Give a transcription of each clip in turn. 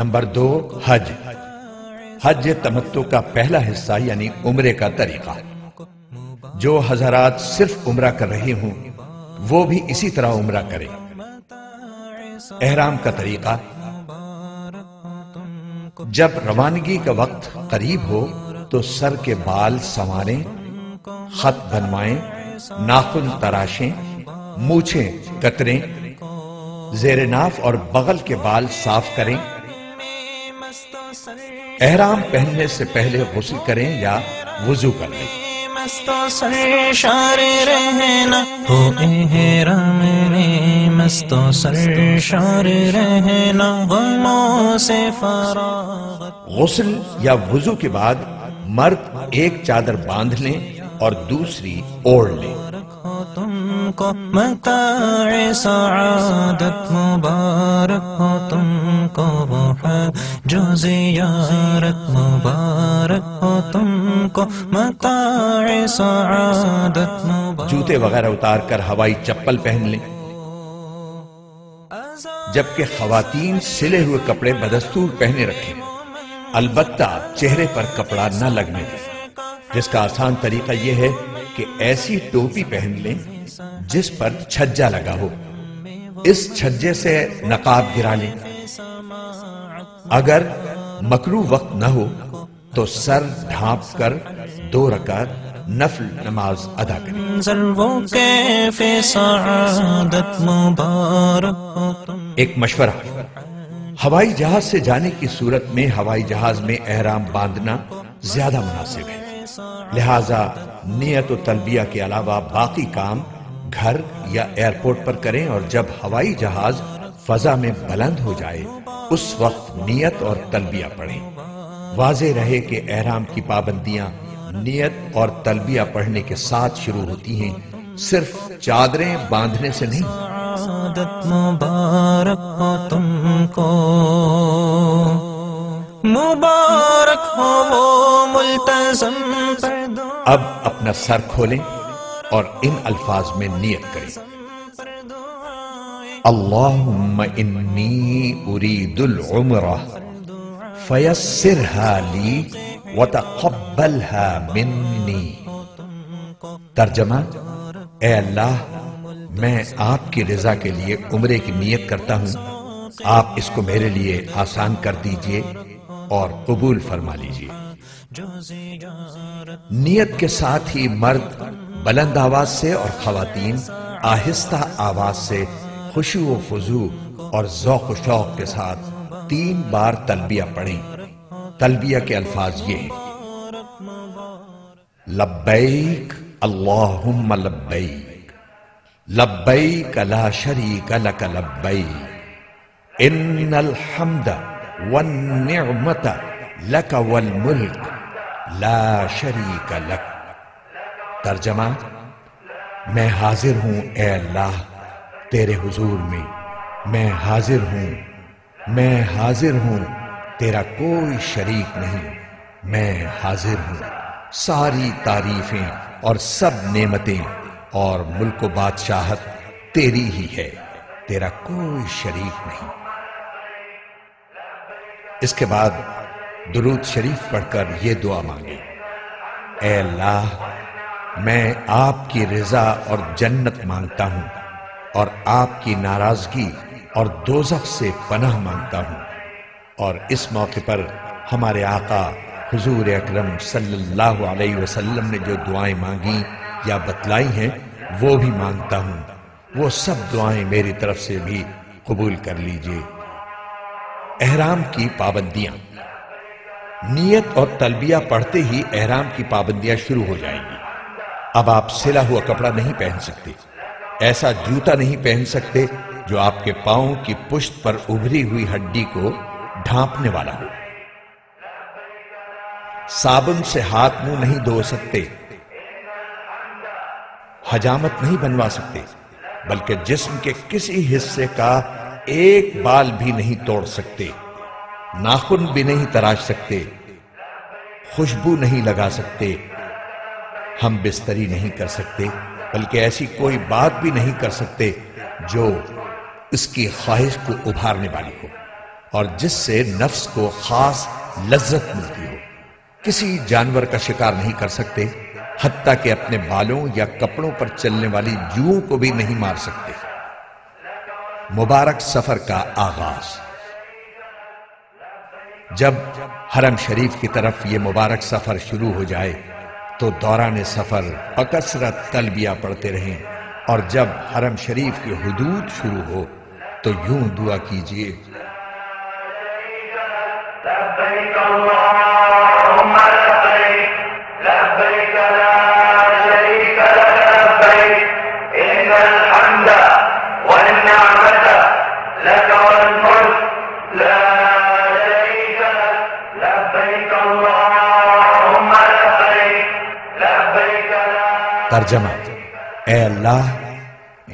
Number 2، حج۔ حج تمتع کا پہلا حصہ یعنی عمرے کا طریقہ۔ جو حضرات صرف عمرہ کر رہے ہوں وہ بھی اسی طرح عمرہ کریں۔ احرام کا طریقہ: جب روانگی کا وقت قریب ہو تو سر کے بال سنواریں، خط بنوائیں، ناخن تراشیں، مونچھیں کتریں، زیر ناف اور بغل کے بال صاف کریں۔ احرام پہننے سے پہلے غسل کریں یا وضو کر لیں۔ مستو سرشار رہنا ہو احرام میں، مستو سرشار رہنا غموں سے فراغت۔ غسل یا وضو کے بعد مرد ایک چادر باندھ لیں اور دوسری اوڑھ لیں۔ ہو تم کو متاع سعادت، مبارک ہو تم کو وہ جو زیارت، مبارک ہو تم کو متاع سعادت، مبارک۔ جوتے وغیرہ اتار کر ہوائی چپل پہن لیں، جبکہ خواتین سلے ہوئے کپڑے بدستور پہنے رکھیں، البتہ چہرے پر کپڑا نہ لگنے دیں۔ جس کا آسان طریقہ یہ ہے کہ ایسی ٹوپی پہن لیں جس پر چھجا لگا ہو، اس چھجے سے نقاب گرا لیں۔ اگر مکروہ وقت نہ ہو تو سر ڈھانپ کر 2 رکعت نفل نماز ادا کریں۔ وہ کیف سعادت، مبارک ہو تم۔ ایک مشورہ: ہوائی جہاز سے جانے کی صورت میں ہوائی جہاز میں احرام باندھنا زیادہ مناسب ہے، لہذا نیت و تلبیہ کے علاوہ باقی کام گھر یا ایئرپورٹ پر کریں، اور جب ہوائی جہاز فضا میں بلند ہو جائے اس وقت نیت اور تلبیہ پڑھیں۔ واضح رہے کہ احرام کی پابندیاں نیت اور تلبیہ پڑھنے کے ساتھ شروع ہوتی ہیں، صرف چادریں باندھنے سے نہیں۔ سعادت مبارک ہو تم کو، مبارک ہو وہ ملتزم پیدا۔ اب اپنا سر کھولیں اور ان الفاظ میں نیت کریں: اللہم انی ارید العمرہ فیسرها لی وتقبلها منی۔ ترجمہ: اے اللہ، میں آپ کی رضا کے لیے عمرے کی نیت کرتا ہوں، آپ اس کو میرے لیے آسان کر دیجئے اور قبول فرما لیجئے۔ نیت کے ساتھ ہی مرد بلند آواز سے اور خواتین آہستہ آواز سے خشوع و خضوع اور ذوق و شوق کے ساتھ 3 بار تلبیہ پڑھیں۔ تلبیہ کے الفاظ یہ ہیں: لبیک اللہم لبیک، لبیک لا شریک لک لبیک، ان الحمد والنعمت لک والملک لا شریک لک۔ ترجمہ: میں حاضر ہوں اے اللہ تیرے حضور میں حاضر ہوں، میں حاضر ہوں، تیرا کوئی شریک نہیں، میں حاضر ہوں۔ ساری تعریفیں اور سب نعمتیں اور ملک و بادشاہت تیری ہی ہے، تیرا کوئی شریک نہیں۔ اس کے بعد درود شریف پڑھ کر یہ دعا مانگیں: اے اللہ، میں آپ کی رضا اور جنت مانگتا ہوں اور آپ کی ناراضگی اور دوزخ سے پناہ مانگتا ہوں، اور اس موقع پر ہمارے آقا حضور اکرم صلی اللہ علیہ وسلم نے جو دعائیں مانگی یا بتلائی ہیں وہ بھی مانگتا ہوں، وہ سب دعائیں میری طرف سے بھی قبول کر لیجئے۔ احرام کی پابندیاں: نیت اور تلبیہ پڑھتے ہی احرام کی پابندیاں شروع ہو جائیں گی۔ اب آپ سلا ہوا کپڑا نہیں پہن سکتے، ایسا جوتا نہیں پہن سکتے جو آپ کے پاؤں کی پشت پر ابھری ہوئی ہڈی کو ڈھانپنے والا ہو۔ صابن سے ہاتھ منہ نہیں دھو سکتے، حجامت نہیں بنوا سکتے، بلکہ جسم کے کسی حصے کا ایک بال بھی نہیں توڑ سکتے، ناخن بھی نہیں تراش سکتے، خوشبو نہیں لگا سکتے، ہم بستری نہیں کر سکتے، بلکہ ایسی کوئی بات بھی نہیں کر سکتے جو اس کی خواہش کو ابھارنے والی ہو۔ اور جس سے نفس کو خاص لذت ملتی ہو۔ کسی جانور کا شکار نہیں کر سکتے، حتیٰ کہ اپنے بالوں یا کپڑوں پر چلنے والی جوؤں کو بھی نہیں مار سکتے۔ مبارک سفر کا آغاز۔ جب حرم شریف کی طرف یہ مبارک سفر شروع ہو جائے تو دوران سفر بکثرت تلبیہ پڑھتے رہیں، اور جب حرم شریف کی حدود شروع ہو تو یوں دعا کیجیے: لبیک اللہم لبیک لبیک لا شریک لک لبیک ان الحمد والنعمت لک والملک لا شریک لک لبیک اللہم لبیک لبیک لا۔ ترجمہ: اے اللہ،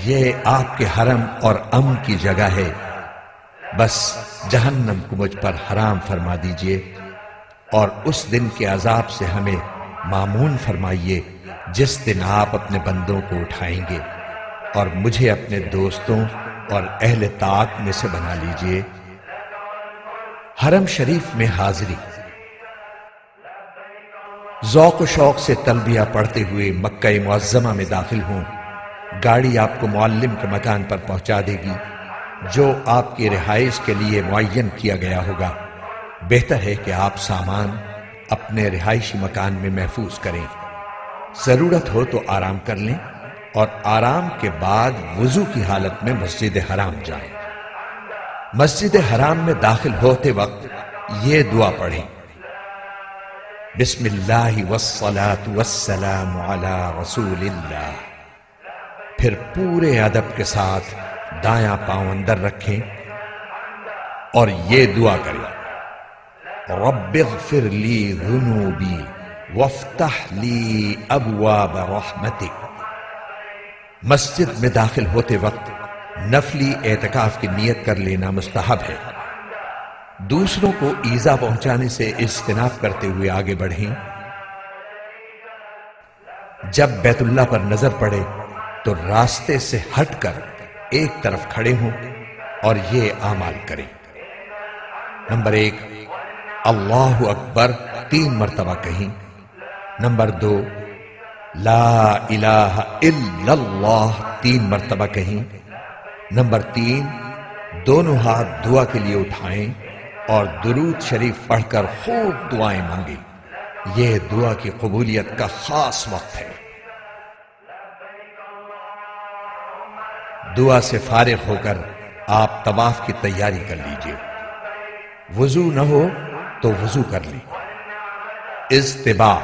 یہ آپ کے حرم اور امن کی جگہ ہے، بس جہنم کو مجھ پر حرام فرما دیجئے، اور اس دن کے عذاب سے ہمیں مامون فرمائیے جس دن آپ اپنے بندوں کو اٹھائیں گے، اور مجھے اپنے دوستوں اور اہل طاعت میں سے بنا لیجئے۔ حرم شریف میں حاضری۔ ذوق و شوق سے تلبیہ پڑھتے ہوئے مکہ معظمہ میں داخل ہوں۔ گاڑی آپ کو معلم کے مکان پر پہنچا دے گی جو آپ کی رہائش کے لیے معین کیا گیا ہوگا۔ بہتر ہے کہ آپ سامان اپنے رہائشی مکان میں محفوظ کریں۔ ضرورت ہو تو آرام کر لیں، اور آرام کے بعد وضو کی حالت میں مسجد حرام جائیں۔ مسجد حرام میں داخل ہوتے وقت یہ دعا پڑھیں: بسم اللہ والصلاة والسلام علی رسول اللہ۔ پھر پورے ادب کے ساتھ دایاں پاؤں اندر رکھیں اور یہ دعا کریں: رب اغفر لی ذنوبی وافتح لی ابواب رحمتک۔ مسجد میں داخل ہوتے وقت نفلی اعتکاف کی نیت کر لینا مستحب ہے۔ دوسروں کو ایذا پہنچانے سے اجتناب کرتے ہوئے آگے بڑھیں۔ جب بیت اللہ پر نظر پڑے تو راستے سے ہٹ کر ایک طرف کھڑے ہوں اور یہ اعمال کریں: نمبر 1، اللہ اکبر 3 مرتبہ کہیں۔ نمبر 2، لا الہ الا اللہ 3 مرتبہ کہیں۔ نمبر 3، دونوں ہاتھ دعا کے لیے اٹھائیں اور درود شریف پڑھ کر خوب دعائیں مانگیں۔ یہ دعا کی قبولیت کا خاص وقت ہے۔ دعا سے فارغ ہو کر آپ طواف کی تیاری کر لیجئے۔ وضو نہ ہو تو وضو کر لیں۔ اضطباع،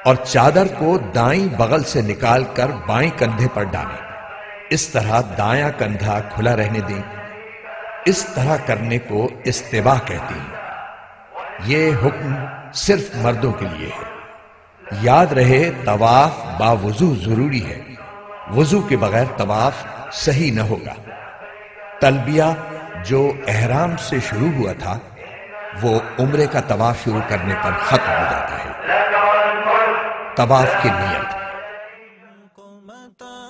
اور چادر کو دائیں بغل سے نکال کر بائیں کندھے پر ڈالیں۔ اس طرح دایاں کندھا کھلا رہنے دیں۔ اس طرح کرنے کو اضطباع کہتے ہیں۔ یہ حکم صرف مردوں کے لیے ہے۔ یاد رہے طواف باوضو ضروری ہے۔ وضو کے بغیر طواف صحیح نہ ہوگا۔ تلبیہ جو احرام سے شروع ہوا تھا وہ عمرے کا طواف شروع کرنے پر ختم ہو جاتا ہے۔ طواف کی نیت۔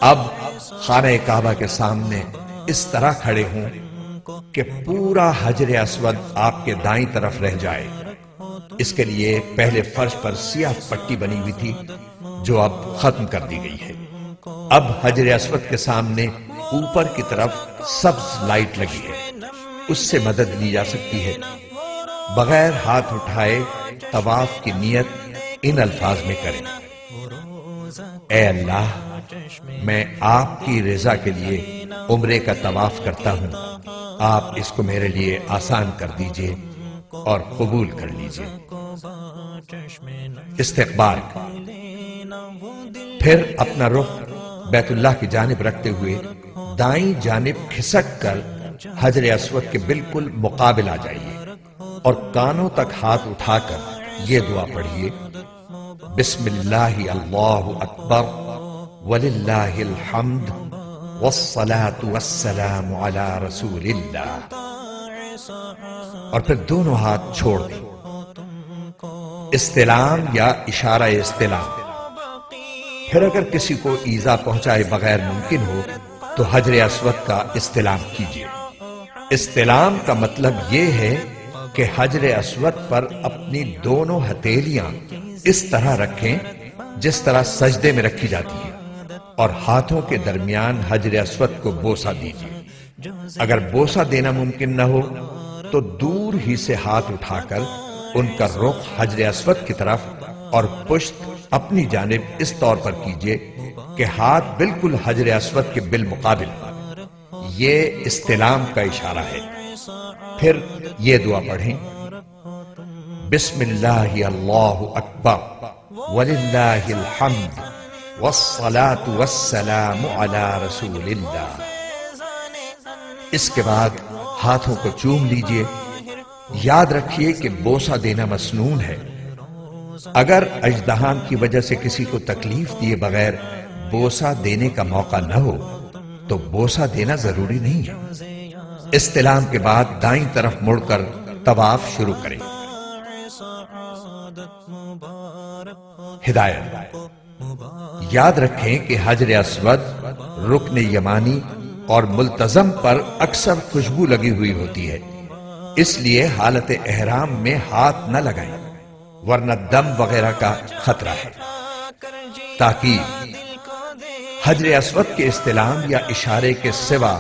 اب خانہ کعبہ کے سامنے اس طرح کھڑے ہوں کہ پورا حجر اسود آپ کے دائیں طرف رہ جائے۔ اس کے لیے پہلے فرش پر سیاہ پٹی بنی ہوئی تھی جو اب ختم کر دی گئی ہے۔ اب حجر اسود کے سامنے اوپر کی طرف سبز لائٹ لگی ہے، اس سے مدد لی جا سکتی ہے۔ بغیر ہاتھ اٹھائے طواف کی نیت ان الفاظ میں کریں: اے اللہ، میں آپ کی رضا کے لیے عمرے کا طواف کرتا ہوں، آپ اس کو میرے لیے آسان کر دیجئے اور قبول کر لیجئے۔ استقبال، پھر اپنا رخ بیت اللہ کی جانب رکھتے ہوئے دائیں جانب کھسک کر حجر اسود کے بالکل مقابل آ جائیے اور کانوں تک ہاتھ اٹھا کر یہ دعا پڑھیے: بسم اللہ اللہ اکبر وللہ الحمد والصلاة والسلام علی رسول اللہ، اور پھر دونوں ہاتھ چھوڑ دیں۔ استلام یا اشارہ استلام۔ پھر اگر کسی کو ایذا پہنچائے بغیر ممکن ہو تو حجر اسود کا استلام کیجیے۔ استلام کا مطلب یہ ہے کہ حجر اسود پر اپنی دونوں ہتھیلیاں اس طرح رکھیں جس طرح سجدے میں رکھی جاتی ہیں، اور ہاتھوں کے درمیان حجر اسود کو بوسہ دیجیے۔ اگر بوسہ دینا ممکن نہ ہو تو دور ہی سے ہاتھ اٹھا کر ان کا رخ حجر اسود کی طرف اور پشت اپنی جانب اس طور پر کیجیے کہ ہاتھ بالکل حجر اسود کے بالمقابل ہو۔ یہ استلام کا اشارہ ہے۔ پھر یہ دعا پڑھیں: بسم اللہ اللہ اکبر وللہ الحمد والصلاة والسلام علی رسول اللہ۔ اس کے بعد ہاتھوں کو چوم لیجئے۔ یاد رکھیے کہ بوسہ دینا مسنون ہے۔ اگر اژدہام کی وجہ سے کسی کو تکلیف دیے بغیر بوسہ دینے کا موقع نہ ہو تو بوسہ دینا ضروری نہیں ہے۔ استلام کے بعد دائیں طرف مڑ کر طواف شروع کریں۔ ہدایت: یاد رکھیں کہ حجر اسود، رکن یمانی اور ملتزم پر اکثر خوشبو لگی ہوئی ہوتی ہے، اس لیے حالت احرام میں ہاتھ نہ لگائیں ورنہ دم وغیرہ کا خطرہ ہے۔ تاکید: حجر اسود کے استلام یا اشارے کے سوا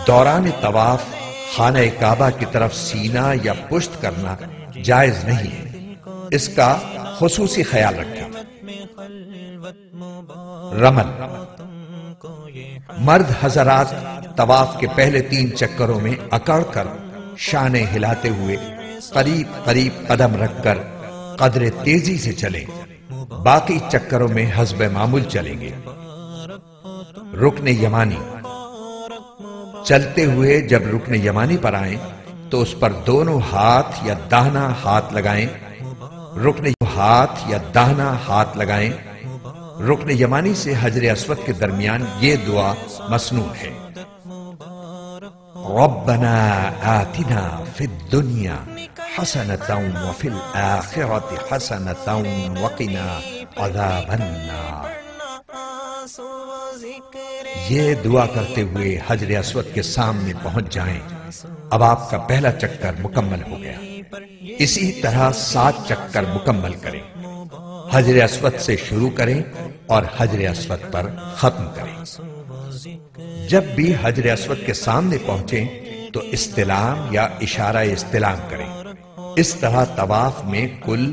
دوران طواف خانہ کعبہ کی طرف سینہ یا پشت کرنا جائز نہیں ہے، اس کا خصوصی خیال رکھیں۔ رمل: مرد حضرات طواف کے پہلے 3 چکروں میں اکڑ کر شانے ہلاتے ہوئے قریب قریب قدم رکھ کر قدر تیزی سے چلیں، باقی چکروں میں حسب معمول چلیں گے۔ رکن یمانی: چلتے ہوئے جب رکن یمانی پر آئیں تو اس پر دونوں ہاتھ یا داہنا ہاتھ لگائیں۔ ہاتھ لگائیں۔ رکن یمانی سے حجر اسود کے درمیان یہ دعا مسنون ہے: ربنا آتنا فی الدنیا حسنۃ وفی الآخرۃ حسنۃ وقنا عذاب النار۔ یہ دعا کرتے ہوئے حجر اسود کے سامنے پہنچ جائیں۔ اب آپ کا پہلا چکر مکمل ہو گیا۔ اسی طرح 7 چکر مکمل کریں۔ حجر اسود سے شروع کریں اور حجر اسود پر ختم کریں۔ جب بھی حجر اسود کے سامنے پہنچیں تو استلام یا اشارہ استلام کریں۔ اس طرح طواف میں کل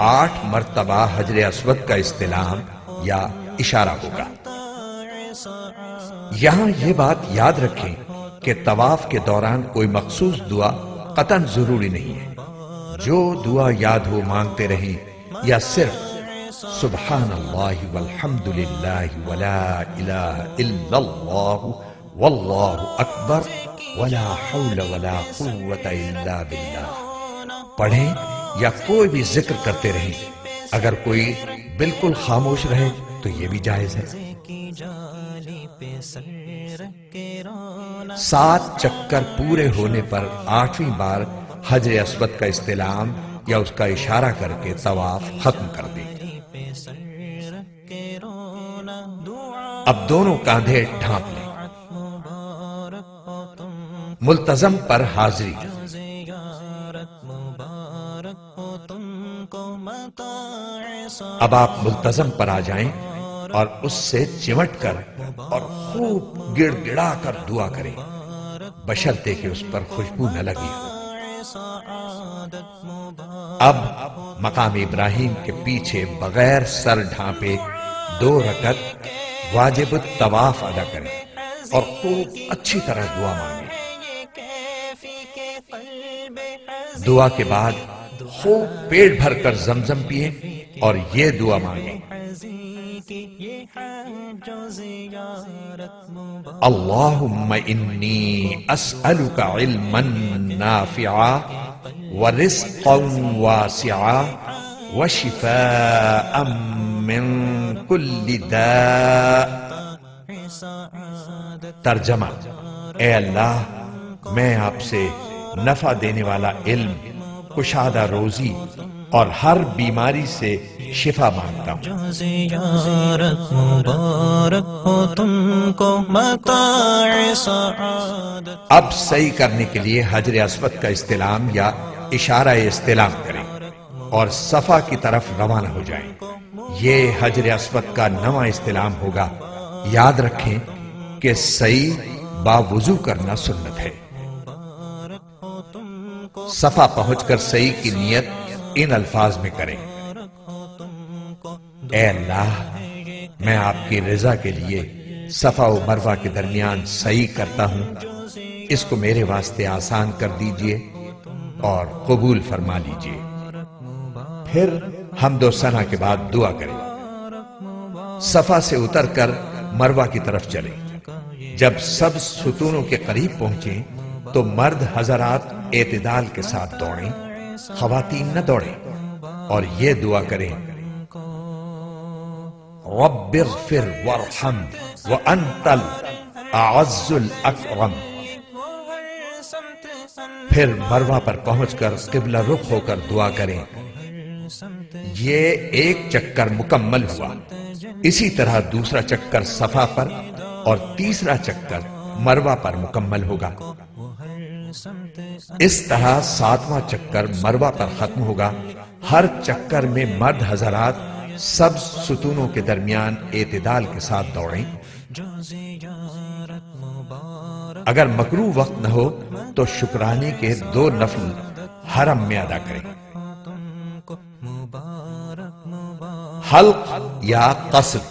8 مرتبہ حجر اسود کا استلام یا اشارہ ہوگا۔ یہاں یہ بات یاد رکھیں کہ طواف کے دوران کوئی مخصوص دعا قطعاً ضروری نہیں ہے۔ جو دعا یاد ہو مانگتے رہیں یا صرف سبحان اللہ والحمد للہ ولا الہ الا اللہ واللہ اکبر ولا حول ولا قوت الا باللہ پڑھیں یا کوئی بھی ذکر کرتے رہیں۔ اگر کوئی بالکل خاموش رہے تو یہ بھی جائز ہے۔ 7 چکر پورے ہونے پر 8ویں بار حجر اسود کا استلام یا اس کا اشارہ کر کے طواف ختم کر دیں۔ اب دونوں کاندھے ڈھانپ لیں۔ ملتزم پر حاضری: اب آپ ملتزم پر آ جائیں اور اس سے چمٹ کر اور خوب گڑ گڑا کر دعا کریں، بشرطے کہ اس پر خوشبو نہ لگی ہو۔ اب مقام ابراہیم کے پیچھے بغیر سر ڈھانپے 2 رکعت واجب الطواف ادا کریں اور خوب اچھی طرح دعا مانگیں۔ دعا کے بعد خوب پیٹ بھر کر زمزم پیئیں اور یہ دعا مانگیں: اللہم انی اسألک علما نافعا ورزقا واسعا وشفاء من کل داء۔ ترجمہ: اے اللہ، میں آپ سے نفع دینے والا علم، کشادہ روزی اور ہر بیماری سے شفا مانگتا ہوں۔ جو زیارت مبارک ہو تم کو متاع سعادت۔ اب صحیح کرنے کے لیے حجر اسود کا استلام یا اشارہ استلام کریں اور صفا کی طرف روانہ ہو جائیں۔ یہ حجر اسود کا نواں استلام ہوگا۔ یاد رکھیں کہ صحیح باوضو کرنا سنت ہے۔ صفا پہنچ کر صحیح کی نیت ان الفاظ میں کریں: اے اللہ، میں آپ کی رضا کے لیے صفا و مروہ کے درمیان صحیح کرتا ہوں، اس کو میرے واسطے آسان کر دیجئے اور قبول فرما لیجئے۔ پھر حمد و ثنا کے بعد دعا کریں۔ صفا سے اتر کر مروہ کی طرف چلیں۔ جب سب ستونوں کے قریب پہنچیں تو مرد حضرات اعتدال کے ساتھ دوڑیں، خواتین نہ دوڑیں، اور یہ دعا کریں: رب اغفر وارحم وانت الاعز الاکرم۔ پھر مروہ پر پہنچ کر قبلہ رخ ہو کر دعا کریں۔ یہ ایک چکر مکمل ہوا۔ اسی طرح دوسرا چکر صفا پر اور تیسرا چکر مروہ پر مکمل ہوگا۔ اس طرح 7واں چکر مروہ پر ختم ہوگا۔ ہر چکر میں مرد حضرات سب ستونوں کے درمیان اعتدال کے ساتھ دوڑیں۔ اگر مکروہ وقت نہ ہو تو شکرانے کے 2 نفل حرم میں ادا کریں۔ حلق یا قصر۔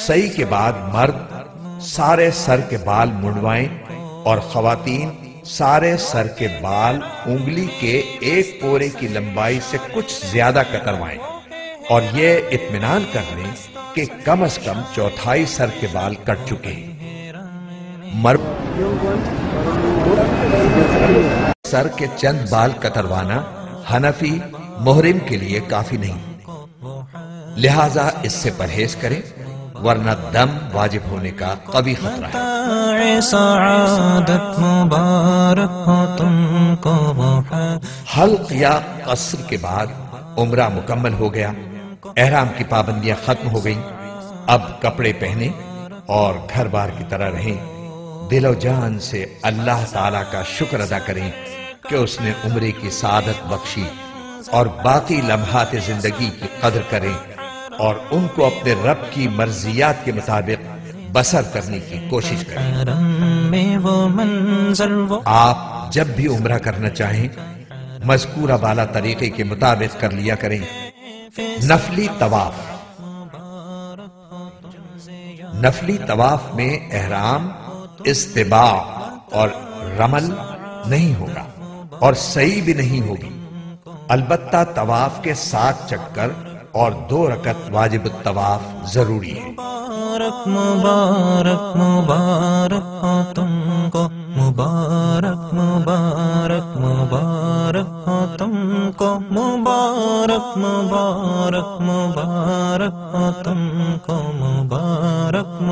صحیح کے بعد مرد سارے سر کے بال منڈوائیں اور خواتین سارے سر کے بال انگلی کے ایک پورے کی لمبائی سے کچھ زیادہ کتروائیں اور یہ اطمینان کر لیں کہ کم از کم 1/4 سر کے بال کٹ چکے ہیں۔ سر کے چند بال کتروانا حنفی محرم کے لیے کافی نہیں، لہذا اس سے پرہیز کریں ورنہ دم واجب ہونے کا قوی خطرہ ہے۔ سعادت مبارک ہو تم کو۔ حلق یا قصر کے بعد عمرہ مکمل ہو گیا، احرام کی پابندیاں ختم ہو گئیں۔ اب کپڑے پہنیں اور گھر بار کی طرح رہیں۔ دل و جان سے اللہ تعالیٰ کا شکر ادا کریں کہ اس نے عمرے کی سعادت بخشی، اور باقی لمحات زندگی کی قدر کریں اور ان کو اپنے رب کی مرضیات کے مطابق بسر کرنے کی کوشش کریں۔ آپ جب بھی عمرہ کرنا چاہیں مذکورہ بالا طریقے کے مطابق کر لیا کریں۔ نفلی طواف۔ نفلی طواف میں احرام، استباع اور رمل نہیں ہوگا اور صحیح بھی نہیں ہوگی، البتہ طواف کے 7 چکر اور 2 رکعت واجب الطواف ضروری ہے۔ مبارک مبارک مبارک ہو تم کو، مبارک مبارک مبارک ہو تم کو، مبارک مبارک مبارک ہو تم کو، مبارک